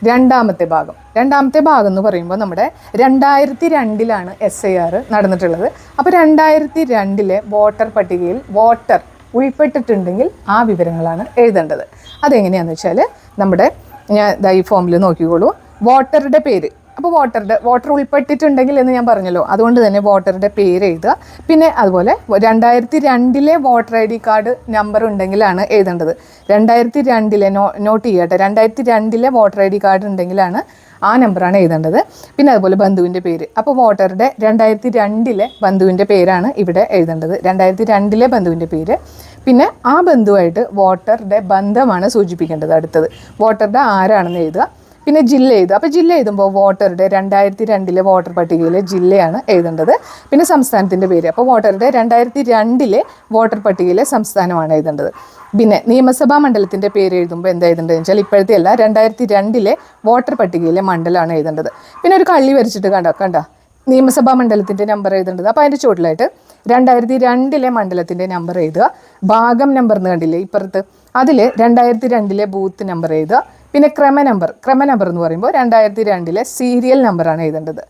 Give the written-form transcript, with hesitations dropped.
രണ്ടാമത്തെ ഭാഗം എന്ന് പറയുമ്പോൾ നമ്മുടെ 2002 SIR നടന്നിട്ടുള്ളത്. അപ്പോൾ 2002 വോട്ടർ പട്ടികയിൽ വോട്ടർ ഉൾപ്പെട്ടിട്ടുണ്ടെങ്കിൽ ആ വിവരങ്ങളാണ് എഴുതേണ്ടത്. അതെങ്ങനെയാണെന്ന് വെച്ചാൽ നമ്മുടെ ഞാൻ ഈ ഫോമിൽ നോക്കിക്കോളൂ. വോട്ടറുടെ പേര്, അപ്പോൾ വോട്ടർ ഉൾപ്പെട്ടിട്ടുണ്ടെങ്കിൽ എന്ന് ഞാൻ പറഞ്ഞല്ലോ, അതുകൊണ്ട് തന്നെ വോട്ടറുടെ പേര് എഴുതുക. പിന്നെ അതുപോലെ 2002 വോട്ടർ ID കാർഡ് നമ്പർ ഉണ്ടെങ്കിലാണ് എഴുതേണ്ടത്. 2002 നോട്ട് ചെയ്യട്ടെ, 2002 വോട്ടർ ID കാർഡ് ഉണ്ടെങ്കിലാണ് ആ നമ്പറാണ് എഴുതേണ്ടത്. പിന്നെ അതുപോലെ ബന്ധുവിൻ്റെ പേര്, അപ്പോൾ വോട്ടറുടെ 2002 ബന്ധുവിൻ്റെ പേരാണ് ഇവിടെ എഴുതേണ്ടത്. 2002 ബന്ധുവിൻ്റെ പേര്. പിന്നെ ആ ബന്ധുവായിട്ട് വോട്ടറുടെ ബന്ധമാണ് സൂചിപ്പിക്കേണ്ടത്. അടുത്തത് വോട്ടറുടെ ആരാണെന്ന് എഴുതുക. പിന്നെ ജില്ല എഴുതുക. അപ്പോൾ ജില്ല എഴുതുമ്പോൾ വോട്ടറുടെ 2002 വോട്ടർ പട്ടികയിലെ ജില്ലയാണ് എഴുതേണ്ടത്. പിന്നെ സംസ്ഥാനത്തിൻ്റെ പേര്, അപ്പോൾ വോട്ടറുടെ 2002 വോട്ടർ പട്ടികയിലെ സംസ്ഥാനമാണ് എഴുതേണ്ടത്. പിന്നെ നിയമസഭാ മണ്ഡലത്തിൻ്റെ പേര് എഴുതുമ്പോൾ എന്താ എഴുതേണ്ടതെന്ന് വെച്ചാൽ ഇപ്പോഴത്തെ അല്ല, 2002 വോട്ടർ പട്ടികയിലെ മണ്ഡലമാണ് എഴുതേണ്ടത്. പിന്നെ ഒരു കള്ളി വരച്ചിട്ട് കണ്ട നിയമസഭാ മണ്ഡലത്തിൻ്റെ നമ്പർ എഴുതേണ്ടത്. അപ്പോൾ അതിൻ്റെ ചുവട്ടിലായിട്ട് 2002 മണ്ഡലത്തിൻ്റെ നമ്പർ എഴുതുക. ഭാഗം നമ്പർ എന്ന് കണ്ടില്ലേ ഇപ്പുറത്ത്, അതിൽ 2002 ബൂത്ത് നമ്പർ എഴുതുക. പിന്നെ ക്രമ നമ്പർ എന്ന് പറയുമ്പോൾ 2002 സീരിയൽ നമ്പറാണ് എഴുതേണ്ടത്.